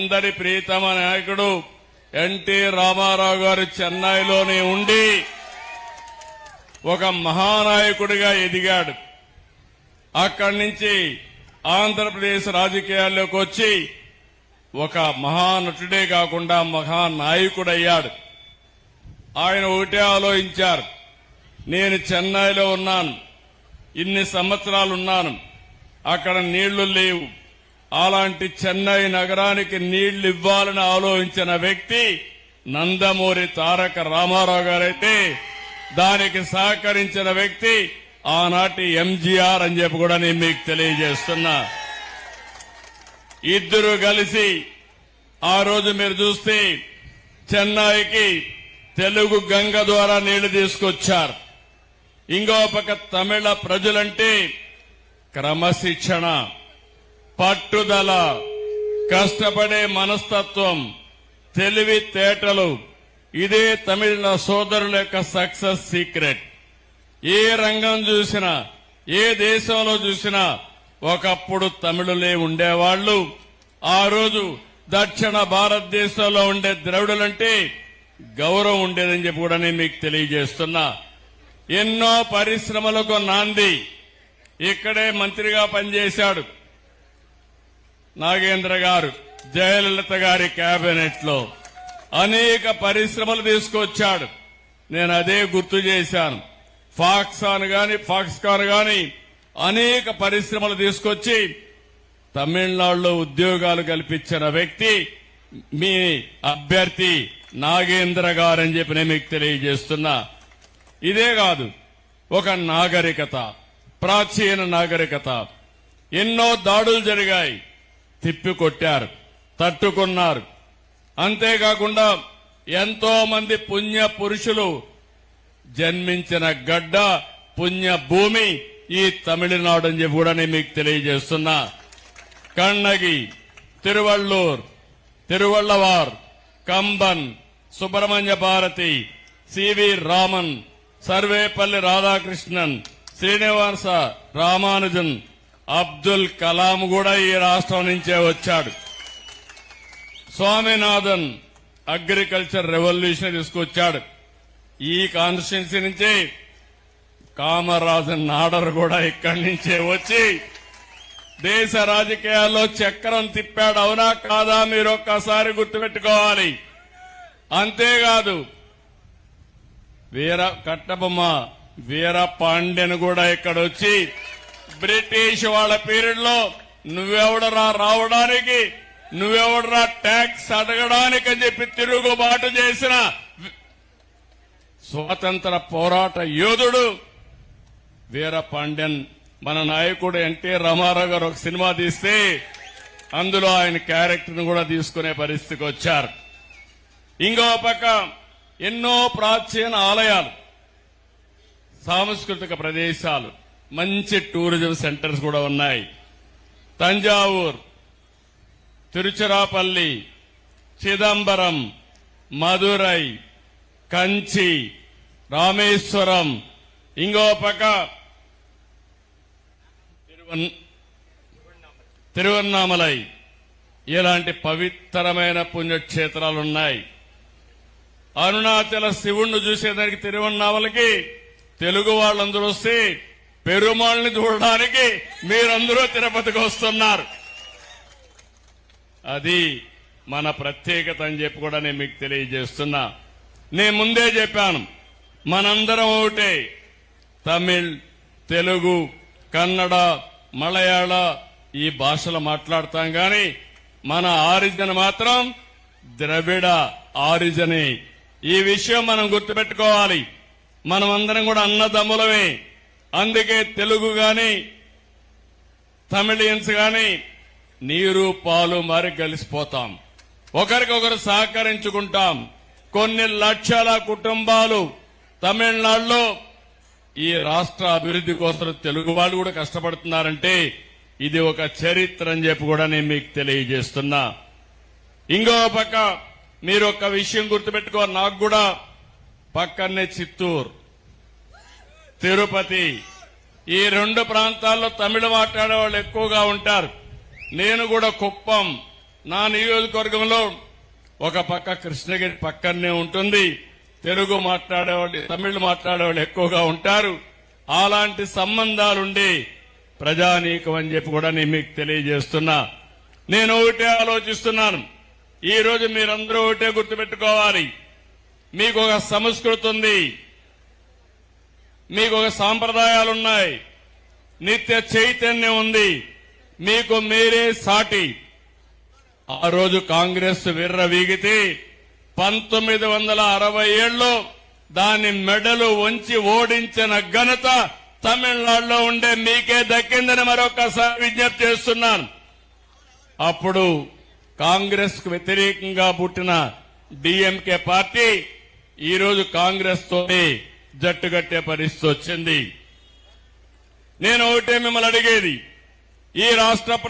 అందరి ప్రియతమ నాయకుడు ఎన్టీ రామారావు గారు చెన్నైలోనే ఉండి ఒక మహానాయకుడిగా ఎదిగాడు. అక్కడి నుంచి ఆంధ్రప్రదేశ్ రాజకీయాల్లోకి వచ్చి ఒక మహానటుడే కాకుండా మహానాయకుడయ్యాడు. ఆయన ఒకటే ఆలోచించారు, నేను చెన్నైలో ఉన్నాను, ఇన్ని సంవత్సరాలు ఉన్నాను, అక్కడ నీళ్లు లేవు, అలాంటి చెన్నై నగరానికి నీళ్లు ఇవ్వాలని ఆలోచించిన వ్యక్తి నందమూరి తారక రామారావు గారైతే దానికి సహకరించిన వ్యక్తి ఆనాటి ఎంజీఆర్ అని చెప్పి కూడా నేను మీకు తెలియజేస్తున్నా. ఇద్దరు కలిసి ఆ రోజు మీరు చూస్తే చెన్నైకి తెలుగు గంగ ద్వారా నీళ్లు తీసుకొచ్చారు. ఇంకో పక్క తమిళ ప్రజలంటే క్రమశిక్షణ, పట్టుదల, కష్టపడే మనస్తత్వం, తెలివితేటలు, ఇదే తమిళ సోదరుల యొక్క సక్సెస్ సీక్రెట్. ఏ రంగం చూసినా, ఏ దేశంలో చూసినా ఒకప్పుడు తమిళులే ఉండేవాళ్లు. ఆ రోజు దక్షిణ భారతదేశంలో ఉండే ద్రవిడులంటే గౌరవం ఉండేదని చెప్పి కూడా నేను మీకు తెలియజేస్తున్నా. ఎన్నో పరిశ్రమలకు నాంది. ఇక్కడే మంత్రిగా పనిచేశాడు నాగేంద్ర గారు, జయలలిత గారి కేబినెట్ లో అనేక పరిశ్రమలు తీసుకొచ్చాడు. నేను అదే గుర్తు చేశాను. ఫాక్స్కాన్ గాని అనేక పరిశ్రమలు తీసుకొచ్చి తమిళనాడులో ఉద్యోగాలు కల్పించిన వ్యక్తి మీ అభ్యర్థి నాగేంద్ర గారు అని చెప్పి నేను మీకు తెలియజేస్తున్నా. ఇదే కాదు, ఒక నాగరికత, ప్రాచీన నాగరికత, ఎన్నో దాడులు జరిగాయి, తిప్పికొట్టారు, తట్టుకున్నారు. అంతేకాకుండా ఎంతో మంది పుణ్య పురుషులు జన్మించిన గడ్డ, పుణ్య భూమి ఈ తమిళనాడు అని చెప్పి కూడా నేను మీకు తెలియజేస్తున్నా. కన్నగి, తిరువళ్ళూర్, తిరువళ్ళవార్, కంబన్, సుబ్రహ్మణ్య భారతి, సివి రామన్, సర్వేపల్లి రాధాకృష్ణన్, శ్రీనివాస రామానుజన్, అబ్దుల్ కలాం కూడా ఈ రాష్ట్రం నుంచే వచ్చాడు. స్వామినాథన్ అగ్రికల్చర్ రెవల్యూషన్ తీసుకొచ్చాడు. ఈ కాన్స్టిట్యున్సీ నుంచే కామరాజన్ నాడర్ కూడా ఇక్కడి నుంచే వచ్చి దేశ రాజకీయాల్లో చక్రం తిప్పాడు. అవునా కాదా మీరు ఒక్కసారి గుర్తుపెట్టుకోవాలి. అంతేకాదు, కట్టబొమ్మ వీర పాండ్యన్ కూడా ఇక్కడ వచ్చి బ్రిటిష్ వాళ్ళ పీరియడ్ లో నువ్వెవడరా రావడానికి, నువ్వెవడరా ట్యాక్స్ అడగడానికి అని చెప్పి తిరుగుబాటు చేసిన స్వాతంత్ర పోరాట యోధుడు వీర పాండ్యన్. మన నాయకుడు ఎన్టీ రామారావు గారు ఒక సినిమా తీస్తే అందులో ఆయన క్యారెక్టర్ను కూడా తీసుకునే పరిస్థితికి వచ్చారు. ఇంకో పక్క ఎన్నో ప్రాచీన ఆలయాలు, సాంస్కృతిక ప్రదేశాలు, మంచి టూరిజం సెంటర్స్ కూడా ఉన్నాయి. తంజావూర్, తిరుచిరాపల్లి, చిదంబరం, మదురై, కంచి, రామేశ్వరం, ఇంకో పక్క తిరువన్నామలై, ఇలాంటి పవిత్రమైన పుణ్యక్షేత్రాలున్నాయి. అరుణాచల శివుణ్ణి చూసేదానికి తిరువన్నామలకి తెలుగు వాళ్ళందరూ వస్తే పెరుమాళ్ళని చూడడానికి మీరందరూ తిరుపతికి వస్తున్నారు. అది మన ప్రత్యేకత అని చెప్పి కూడా నేను మీకు తెలియజేస్తున్నా. నేను ముందే చెప్పాను, మనందరం ఒకటే. తమిళ్, తెలుగు, కన్నడ, మలయాళ ఈ భాషలు మాట్లాడతాం గాని మన ఆరిజిన్ మాత్రం ద్రవిడ ఆరిజినే. ఈ విషయం మనం గుర్తుపెట్టుకోవాలి. మనమందరం కూడా అన్నదమ్ములమే. అందుకే తెలుగు గాని తమిళియన్స్ గాని నీరు పాలు మారి కలిసిపోతాం, ఒకరికొకరు సహకరించుకుంటాం. కొన్ని లక్షల కుటుంబాలు తమిళనాడులో ఈ రాష్ట్ర అభివృద్ధి కోసం తెలుగు వాళ్ళు కూడా కష్టపడుతున్నారంటే ఇది ఒక చరిత్ర అని చెప్పి కూడా నేను మీకు తెలియజేస్తున్నా. ఇంకో పక్క మీరు ఒక విషయం గుర్తుపెట్టుకో, నాకు కూడా పక్కనే చిత్తూరు, తిరుపతి, ఈ రెండు ప్రాంతాల్లో తమిళ మాట్లాడే వాళ్ళు ఎక్కువగా ఉంటారు. నేను కూడా కుప్పం, నా నియోజకవర్గంలో ఒక పక్క కృష్ణగిరి పక్కనే ఉంటుంది. తెలుగు మాట్లాడేవాళ్ళు, తమిళ్ మాట్లాడేవాళ్ళు ఎక్కువగా ఉంటారు. అలాంటి సంబంధాలుండి ప్రజానీకం అని చెప్పి కూడా నేను మీకు తెలియజేస్తున్నా. నేను ఒకటే ఆలోచిస్తున్నాను. ఈ రోజు మీరందరూ ఒకటే గుర్తుపెట్టుకోవాలి. మీకు ఒక సంస్కృతి ఉంది, మీకు ఒక సాంప్రదాయాలున్నాయి, నిత్య చైతన్యం ఉంది, మీకు మీరే సాటి. ఆ రోజు కాంగ్రెస్ విర్రవీగితే 1967లో దాని మెడలు వంచి ఓడించిన ఘనత తమిళనాడులో ఉండే మీకే దక్కిందని మరొకసారి విజ్ఞప్తి చేస్తున్నాను. అప్పుడు కాంగ్రెస్ కు వ్యతిరేకంగా పుట్టిన డిఎంకే పార్టీ ఈరోజు కాంగ్రెస్ తోనే జట్టుగట్టే పరిస్థితి వచ్చింది. నేను ఒకటే మిమ్మల్ని అడిగేది, ఈ రాష్ట్ర